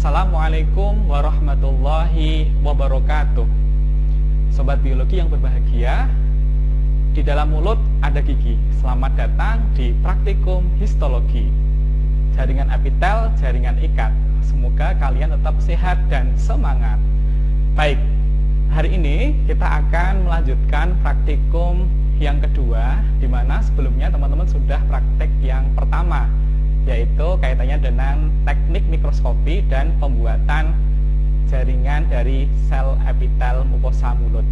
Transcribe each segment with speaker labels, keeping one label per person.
Speaker 1: Assalamualaikum warahmatullahi wabarakatuh. Sobat biologi yang berbahagia, di dalam mulut ada gigi. Selamat datang di praktikum histologi. Jaringan epitel, jaringan ikat. Semoga kalian tetap sehat dan semangat. Baik, hari ini kita akan melanjutkan praktikum yang kedua, di mana sebelumnya teman-teman sudah praktek yang pertama, yaitu kaitannya dengan teknik mikroskopi dan pembuatan jaringan dari sel epitel mukosa mulut.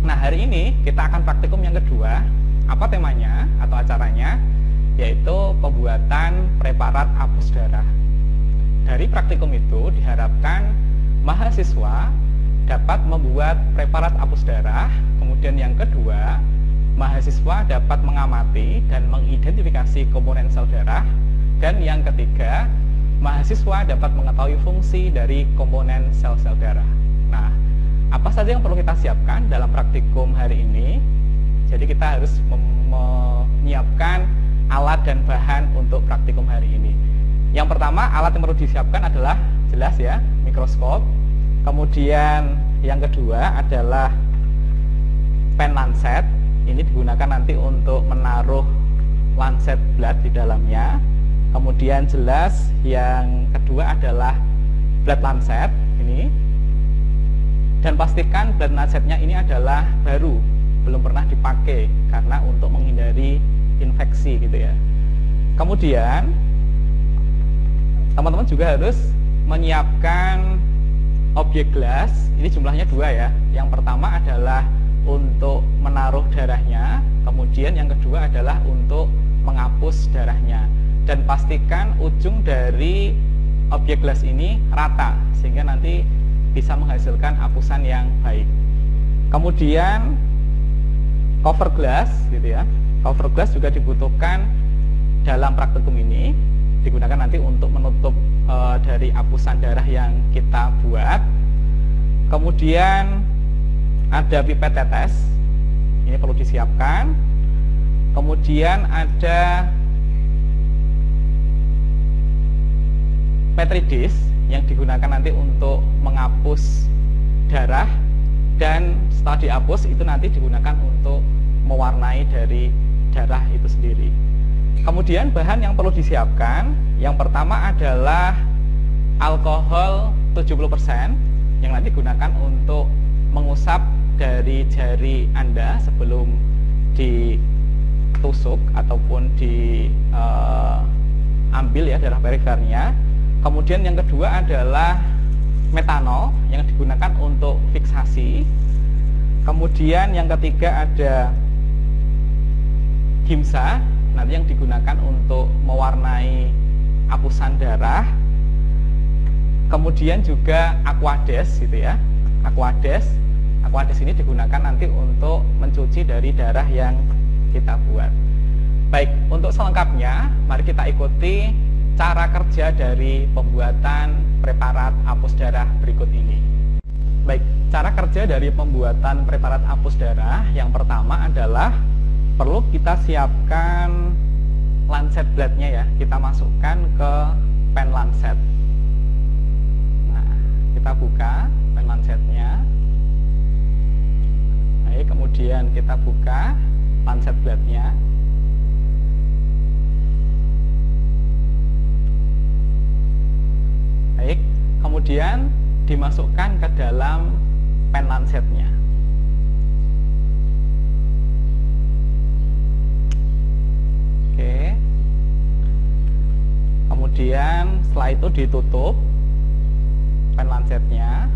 Speaker 1: Nah, hari ini kita akan praktikum yang kedua. Apa temanya atau acaranya? Yaitu pembuatan preparat hapus darah. Dari praktikum itu diharapkan mahasiswa dapat membuat preparat hapus darah. Kemudian yang kedua, mahasiswa dapat mengamati dan mengidentifikasi komponen sel darah. Dan yang ketiga, mahasiswa dapat mengetahui fungsi dari komponen sel-sel darah. Nah, apa saja yang perlu kita siapkan dalam praktikum hari ini? Jadi kita harus menyiapkan alat dan bahan untuk praktikum hari ini. Yang pertama, alat yang perlu disiapkan adalah jelas ya, mikroskop. Kemudian yang kedua adalah pen lancet. Ini digunakan nanti untuk menaruh lancet blood di dalamnya. Kemudian jelas yang kedua adalah blood lancet ini. Dan pastikan blood lancetnya ini adalah baru, belum pernah dipakai karena untuk menghindari infeksi gitu ya. Kemudian teman-teman juga harus menyiapkan objek gelas. Ini jumlahnya 2 ya. Yang pertama adalah untuk menaruh darahnya, kemudian yang kedua adalah untuk menghapus darahnya. Dan pastikan ujung dari objek gelas ini rata sehingga nanti bisa menghasilkan hapusan yang baik. Kemudian cover glass gitu ya. Cover glass juga dibutuhkan dalam praktikum ini, digunakan nanti untuk menutup dari hapusan darah yang kita buat. Kemudian ada pipet tetes, ini perlu disiapkan. Kemudian ada petri dish yang digunakan nanti untuk menghapus darah, dan setelah dihapus itu nanti digunakan untuk mewarnai dari darah itu sendiri. Kemudian bahan yang perlu disiapkan, yang pertama adalah alkohol 70% yang nanti digunakan untuk mengusap dari jari Anda sebelum ditusuk ataupun diambil ya darah perifernya. Kemudian yang kedua adalah metanol yang digunakan untuk fiksasi. Kemudian yang ketiga ada gimsa nanti yang digunakan untuk mewarnai hapusan darah. Kemudian juga aquades gitu ya. Aquades ini digunakan nanti untuk mencuci dari darah yang kita buat. Baik, untuk selengkapnya mari kita ikuti cara kerja dari pembuatan preparat hapus darah berikut ini. Baik, cara kerja dari pembuatan preparat hapus darah yang pertama adalah perlu kita siapkan lancet bloodnya ya. Kita masukkan ke pen lancet. Nah, kita buka pen lancetnya. Baik, kemudian kita buka lancet bloodnya. Baik, kemudian dimasukkan ke dalam pen lancetnya. Oke. Kemudian setelah itu ditutup pen lancetnya.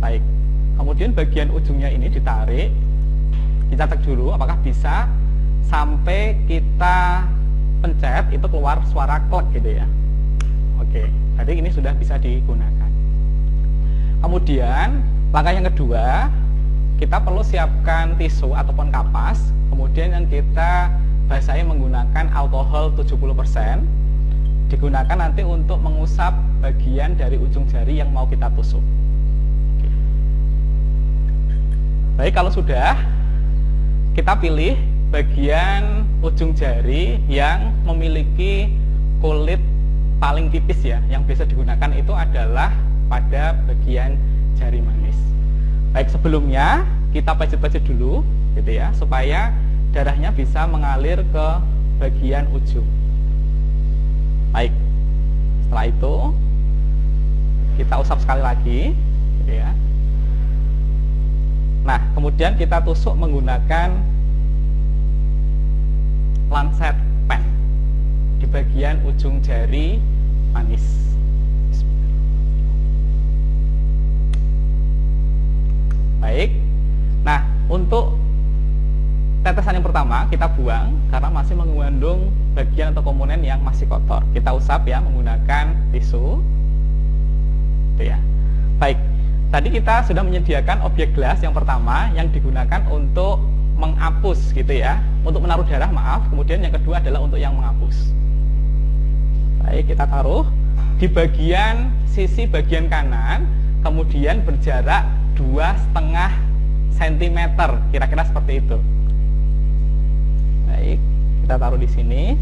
Speaker 1: Baik. Kemudian bagian ujungnya ini ditarik. Kita cek dulu apakah bisa sampai kita pencet itu keluar suara klek gitu ya. Oke, jadi ini sudah bisa digunakan. Kemudian langkah yang kedua, kita perlu siapkan tisu ataupun kapas. Kemudian yang kita basahi menggunakan alkohol 70%. Digunakan nanti untuk mengusap bagian dari ujung jari yang mau kita tusuk. Oke. Baik, kalau sudah, kita pilih bagian ujung jari yang memiliki kulit paling tipis ya yang bisa digunakan itu adalah pada bagian jari manis. Baik, sebelumnya kita pijit-pijit dulu gitu ya, supaya darahnya bisa mengalir ke bagian ujung. Baik, setelah itu kita usap sekali lagi gitu ya. Nah, kemudian kita tusuk menggunakan lancet pen di bagian ujung jari manis. Baik. Nah, untuk tetesan yang pertama kita buang karena masih mengandung bagian atau komponen yang masih kotor. Kita usap ya menggunakan tisu. Itu ya. Baik. Tadi kita sudah menyediakan objek gelas yang pertama yang digunakan untuk menghapus gitu ya, untuk menaruh darah, maaf. Kemudian yang kedua adalah untuk yang menghapus. Baik, kita taruh di bagian sisi bagian kanan, kemudian berjarak 2,5 cm, kira-kira seperti itu. Baik, kita taruh di sini.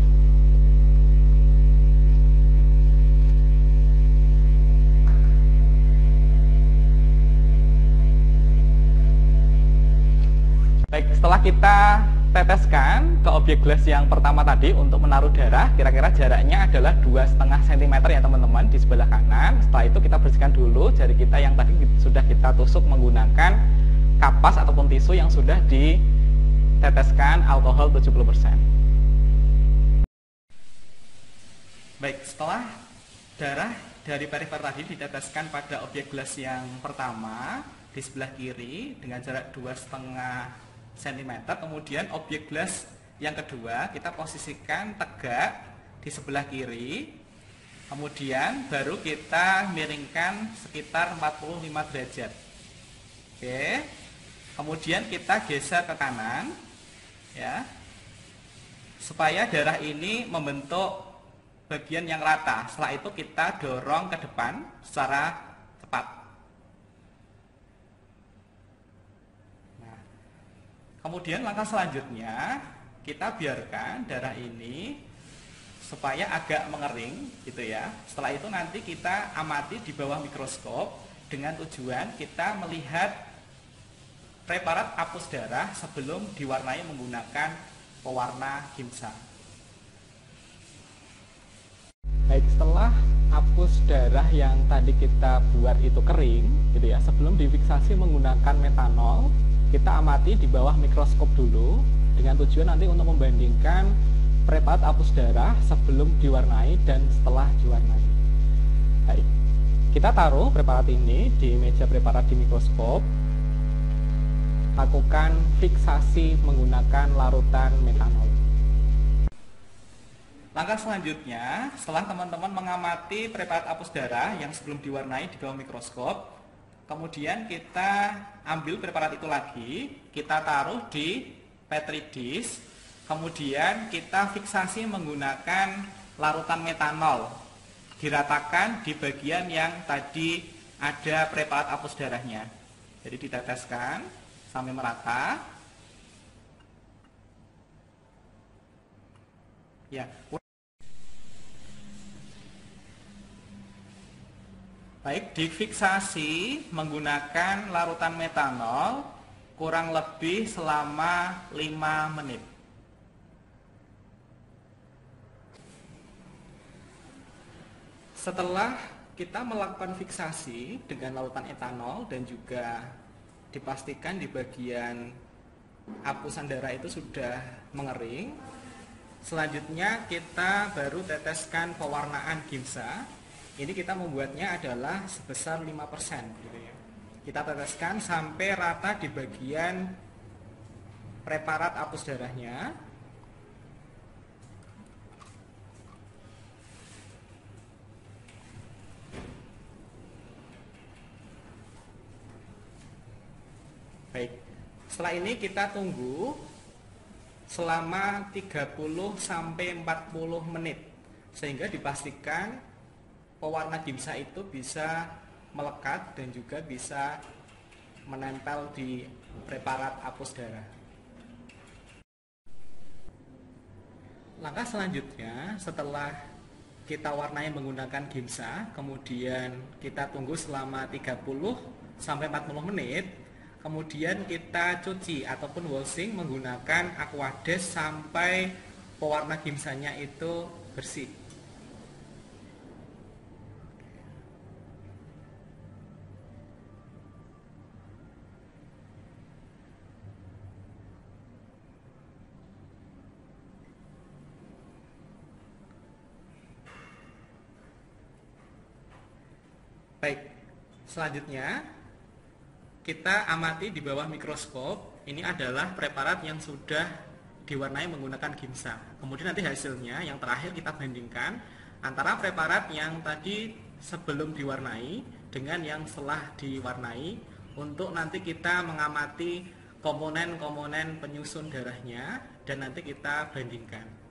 Speaker 1: Baik, setelah kita teteskan ke objek gelas yang pertama tadi untuk menaruh darah, kira-kira jaraknya adalah 2,5 cm ya teman-teman di sebelah kanan. Setelah itu kita bersihkan dulu jari kita yang tadi sudah kita tusuk menggunakan kapas ataupun tisu yang sudah diteteskan alkohol 70%. Baik, setelah darah dari perifer tadi diteteskan pada objek gelas yang pertama di sebelah kiri dengan jarak 2,5 cm, kemudian objek gelas yang kedua kita posisikan tegak di sebelah kiri, kemudian baru kita miringkan sekitar 45 derajat. Oke, kemudian kita geser ke kanan ya, supaya darah ini membentuk bagian yang rata. Setelah itu kita dorong ke depan secara cepat. Kemudian langkah selanjutnya kita biarkan darah ini supaya agak mengering gitu ya. Setelah itu nanti kita amati di bawah mikroskop dengan tujuan kita melihat preparat hapus darah sebelum diwarnai menggunakan pewarna gimsa. Baik, setelah hapus darah yang tadi kita buat itu kering gitu ya, sebelum difiksasi menggunakan metanol, kita amati di bawah mikroskop dulu dengan tujuan nanti untuk membandingkan preparat hapus darah sebelum diwarnai dan setelah diwarnai. Baik, kita taruh preparat ini di meja preparat di mikroskop, lakukan fiksasi menggunakan larutan metanol. Langkah selanjutnya, setelah teman-teman mengamati preparat hapus darah yang sebelum diwarnai di bawah mikroskop, kemudian kita ambil preparat itu lagi, kita taruh di petri dish, kemudian kita fiksasi menggunakan larutan metanol, diratakan di bagian yang tadi ada preparat hapus darahnya. Jadi diteteskan sampai merata. Ya. Baik, difiksasi menggunakan larutan metanol kurang lebih selama 5 menit. Setelah kita melakukan fiksasi dengan larutan etanol dan juga dipastikan di bagian hapusan darah itu sudah mengering, selanjutnya kita baru teteskan pewarnaan gimsa. Ini kita membuatnya adalah sebesar 5% gitu ya. Kita teteskan sampai rata di bagian preparat hapus darahnya. Baik, setelah ini kita tunggu selama 30 sampai 40 menit sehingga dipastikan pewarna gimsa itu bisa melekat dan juga bisa menempel di preparat hapus darah. Langkah selanjutnya setelah kita warnai menggunakan gimsa, kemudian kita tunggu selama 30 sampai 40 menit, kemudian kita cuci ataupun washing menggunakan Aquades sampai pewarna gimsanya itu bersih. Baik, selanjutnya kita amati di bawah mikroskop. Ini adalah preparat yang sudah diwarnai menggunakan gimsa. Kemudian nanti hasilnya yang terakhir kita bandingkan antara preparat yang tadi sebelum diwarnai dengan yang setelah diwarnai, untuk nanti kita mengamati komponen-komponen penyusun darahnya dan nanti kita bandingkan.